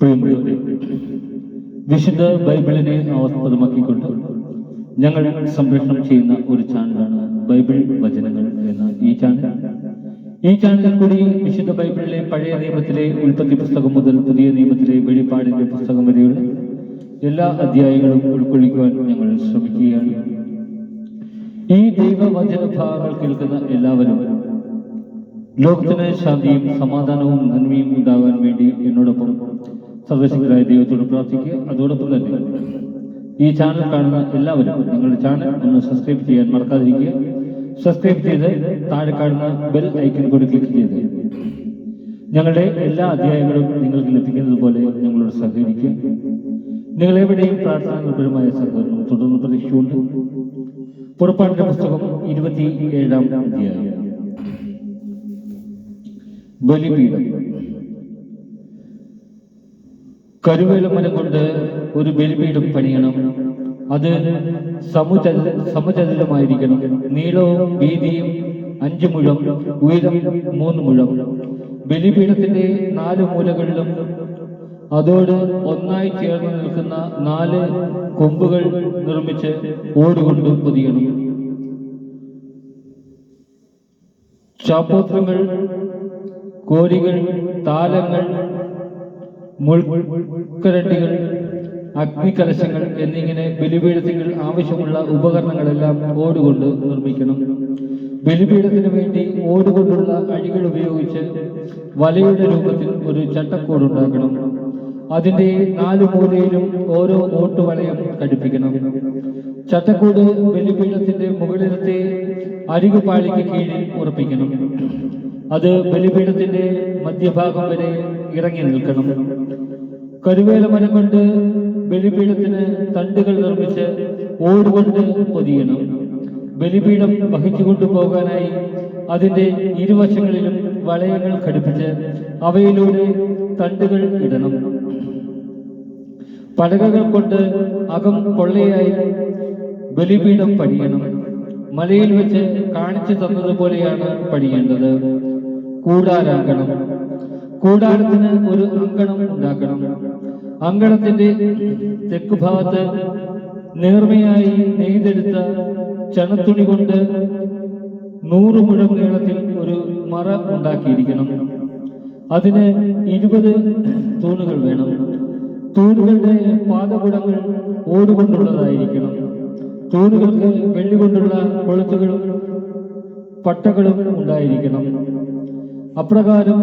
പ്രിയമുള്ളവരെ, വിശുദ്ധ ബൈബിളിനെ ആസ്പദമാക്കിക്കൊണ്ട് ഞങ്ങൾ സംപ്രേഷണം ചെയ്യുന്ന ഒരു ചാനലാണ് ബൈബിൾ വചനങ്ങൾ എന്ന ഈ ചാനൽ. ഈ ചാനലിൽ കൂടി വിശുദ്ധ ബൈബിളിലെ പഴയ നിയമത്തിലെ ഉൽപ്പത്തി പുസ്തകം മുതൽ പുതിയ നിയമത്തിലെ വെളിപ്പാടിന്റെ പുസ്തകം വരെയുള്ള എല്ലാ അധ്യായങ്ങളും ഉൾക്കൊള്ളിക്കുവാൻ ഞങ്ങൾ ശ്രമിക്കുകയാണ്. ഈ ദൈവവചന ഭാഗങ്ങൾ കേൾക്കുന്ന എല്ലാവരും ലോകത്തിന് ശാന്തിയും സമാധാനവും നന്മയും ഉണ്ടാകാൻ വേണ്ടി എന്നോടൊപ്പം സർവശക്തനായ ദൈവത്തോട് പ്രാർത്ഥിക്കുക. അതോടൊപ്പം തന്നെ ഈ ചാനൽ കാണുന്ന എല്ലാവരും നിങ്ങളുടെ ചാനൽ ഒന്ന് സബ്സ്ക്രൈബ് ചെയ്യാൻ മറക്കാതിരിക്കുക. സബ്സ്ക്രൈബ് ചെയ്ത് താഴെ കാണുന്ന ബെൽ ഐക്കൺ കൂടി ക്ലിക്ക് ചെയ്ത് ഞങ്ങളുടെ എല്ലാ അധ്യായങ്ങളും നിങ്ങൾക്ക് ലഭിക്കുന്നത് പോലെ ഞങ്ങളോട് സഹകരിക്കുക. നിങ്ങളെവിടെയും പ്രാർത്ഥന നിർഭരമായ സഹകരണം തുടർന്ന് പ്രതീക്ഷയുണ്ട്. പുറപ്പാടിന്റെ പുസ്തകം 27-ാം അധ്യായം. ബലിപീഠം. കരുവേല മരം കൊണ്ട് ഒരു ബലിപീഠം പണിയണം. അത് സമചതുരമായിരിക്കണം. നീളവും വീതിയും 5 മുഴം, ഉയരം 3 മുഴം. ബലിപീഠത്തിന്റെ 4 മൂലകളിലും അതോട് ഒന്നായി ചേർന്ന് നിൽക്കുന്ന 4 കൊമ്പുകൾ നിർമ്മിച്ച് ഓടുകൊണ്ട് പൊതിയണം. ചാപ്പോത്രങ്ങൾ, കോരികൾ, താലങ്ങൾ, മുൾക്കരണ്ടികൾ, അഗ്നികലശങ്ങൾ എന്നിങ്ങനെ ബലിപീഠത്തിൽ ആവശ്യമുള്ള ഉപകരണങ്ങളെല്ലാം ഓടുകൊണ്ട് നിർമ്മിക്കണം. ബലിപീഠത്തിന് വേണ്ടി ഓടുകൊണ്ടുള്ള അഴികൾ ഉപയോഗിച്ച് വലയുടെ രൂപത്തിൽ ഒരു ചട്ടക്കൂടുണ്ടാക്കണം. അതിന്റെ 4 മൂലയിലും ഓരോ ഓട്ടുവലയം ഘടിപ്പിക്കണം. ചട്ടക്കൂട് ബലിപീഠത്തിന്റെ മുകളിലത്തെ അരികുപാളിക്ക് കീഴിൽ ഉറപ്പിക്കണം. അത് ബലിപീഠത്തിന്റെ മധ്യഭാഗം വരെ ഇറങ്ങി നിൽക്കണം. കരുവേല മരം കൊണ്ട് ബലിപീഠത്തിന് തണ്ടുകൾ നിർമ്മിച്ച് ഓടുകൊണ്ട് പൊതിയണം. ബലിപീഠം വഹിച്ചുകൊണ്ടു പോകാനായി അതിന്റെ ഇരുവശങ്ങളിലും വളയങ്ങൾ ഘടിപ്പിച്ച് അവയിലൂടെ തണ്ടുകൾ ഇടണം. പലകകൾ കൊണ്ട് അകം പൊള്ളയായി ബലിപീഠം പണിയണം. മലയിൽ വെച്ച് കാണിച്ചു തന്നതുപോലെയാണ് പണിയേണ്ടത്. കൂടാരാങ്കണം. കൂടാരത്തിന് ഒരു അങ്കണം ഉണ്ടാക്കണം. അങ്കണത്തിന്റെ തെക്കുഭാഗത്ത് നേർമയായി നെയ്തെടുത്ത ചണത്തുണി കൊണ്ട് 100 മുഴം നീളത്തിൽ ഒരു മറ ഉണ്ടാക്കിയിരിക്കണം. അതിന് 20 തൂണുകൾ വേണം. തൂണുകളുടെ പാദകുടങ്ങൾ ഓടുകൊണ്ടുള്ളതായിരിക്കണം. തൂണുകൾക്ക് വെള്ളികൊണ്ടുള്ള കൊളുത്തുകളും പട്ടകളും ഉണ്ടായിരിക്കണം. അപ്രകാരം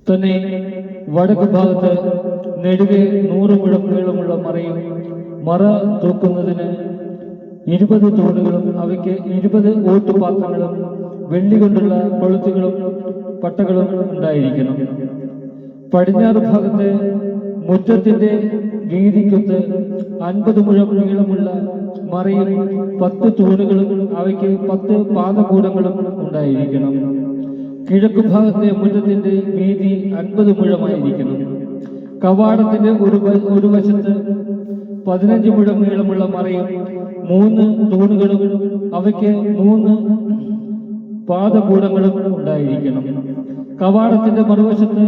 തന്നെ വടക്ക് ഭാഗത്ത് നെടുകെ 100 മുഴം നീളമുള്ള മറയും മറ തൂക്കുന്നതിന് 20 തൂണുകളും അവയ്ക്ക് 20 ഓട്ടുപാത്രങ്ങളും വെള്ളി കൊണ്ടുള്ള കൊളുത്തുകളും പട്ടകളും ഉണ്ടായിരിക്കണം. പടിഞ്ഞാറ് ഭാഗത്ത് മുറ്റത്തിന്റെ വീതിക്കൊത്ത് 50 മുഴം നീളമുള്ള മറയും 10 തൂണുകളും അവയ്ക്ക് 10 പാദകൂടങ്ങളും ഉണ്ടായിരിക്കണം. കിഴക്കു ഭാഗത്തെ മുറ്റത്തിന്റെ വീതി 50 മുഴമായിരിക്കണം. കവാടത്തിന്റെ ഒരു വശത്ത് 15 മുഴം നീളമുള്ള മറയും 3 തൂണുകളും അവയ്ക്ക് 3 പാദകൂടങ്ങളും ഉണ്ടായിരിക്കണം. കവാടത്തിന്റെ മറുവശത്ത്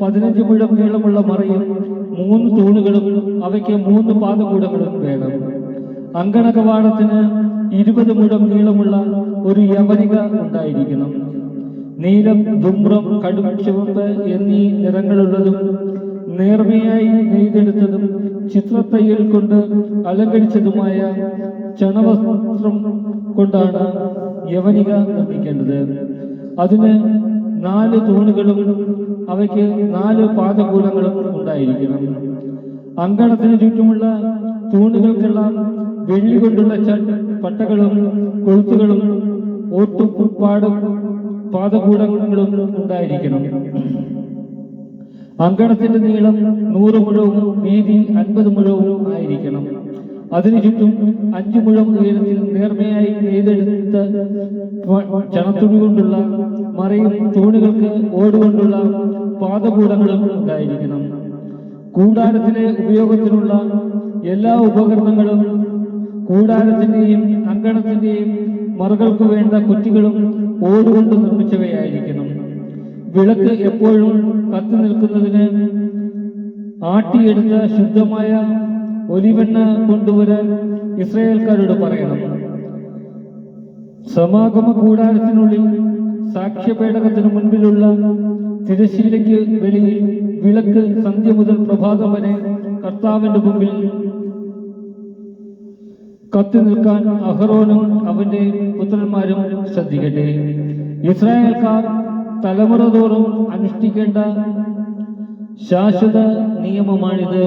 15 മുഴം നീളമുള്ള മറയും 3 തൂണുകളും അവയ്ക്ക് 3 പാദകൂടങ്ങളും വേണം. അങ്കണ കവാടത്തിന് 20 മുഴം നീളമുള്ള ഒരു യവനിക ഉണ്ടായിരിക്കണം. നീലം, ധൂമ്രം, കടും ചുവപ്പ് എന്നീ നിറങ്ങളുള്ളതും നേർമയായി നെയ്തെടുത്തതും ചിത്രത്തയ്യൽ കൊണ്ട് അലങ്കരിച്ചതുമായ ചണവസ്ത്രം കൊണ്ടാണ് യവനിക നിർമ്മിക്കേണ്ടത്. അതിന് 4 തൂണുകളും അവയ്ക്ക് 4 പാദകൂടങ്ങളും ഉണ്ടായിരിക്കണം. അങ്കണത്തിന് ചുറ്റുമുള്ള തൂണുകൾക്കെല്ലാം വെള്ളി കൊണ്ടുള്ള പട്ടകളും കൊളുത്തുകളും ഓട്ടുപാടും പാദകൂടങ്ങളും ഉണ്ടായിരിക്കണം. അങ്കണത്തിന്റെ നീളം 100 മുഴവും വീതി 50 മുഴവും ആയിരിക്കണം. അതിനു ചുറ്റും 5 മുഴം ഉയരത്തിൽ നേർമയായി നെയ്തെടുത്ത ചണത്തുണി കൊണ്ടുള്ള മറയും തൂണുകൾക്ക് ഓടുകൊണ്ടുള്ള പാദകൂടങ്ങളും ഉണ്ടായിരിക്കണം. കൂടാരത്തിലെ ഉപയോഗത്തിനുള്ള എല്ലാ ഉപകരണങ്ങളും കൂടാരത്തിന്റെയും അങ്കണത്തിന്റെയും മറകൾക്ക് വേണ്ട കുറ്റികളും ഓടുകൊണ്ട് നിർമ്മിച്ചവയായിരിക്കണം. വിളക്ക് എപ്പോഴും കത്തി നിൽക്കുന്നതിന് ആട്ടിയെടുത്ത ശുദ്ധമായ ഒലിവെണ്ണ കൊണ്ടുവരാൻ ഇസ്രായേൽക്കാരോട് പറയണം. സമാഗമ കൂടാരത്തിനുള്ളിൽ സാക്ഷ്യപേടകത്തിന് മുൻപിലുള്ള തിരശ്ശീലയ്ക്ക് വെളിയിൽ വിളക്ക് സന്ധ്യ മുതൽ പ്രഭാതം വരെ കർത്താവിന്റെ മുമ്പിൽ കത്തി നിൽക്കാൻ അഹറോനും അവന്റെ പുത്രന്മാരും ശ്രദ്ധിക്കട്ടെ. ഇസ്രായേൽക്കാർ തലമുറ തോറും അനുഷ്ഠിക്കേണ്ട ശാശ്വത നിയമമാണിത്.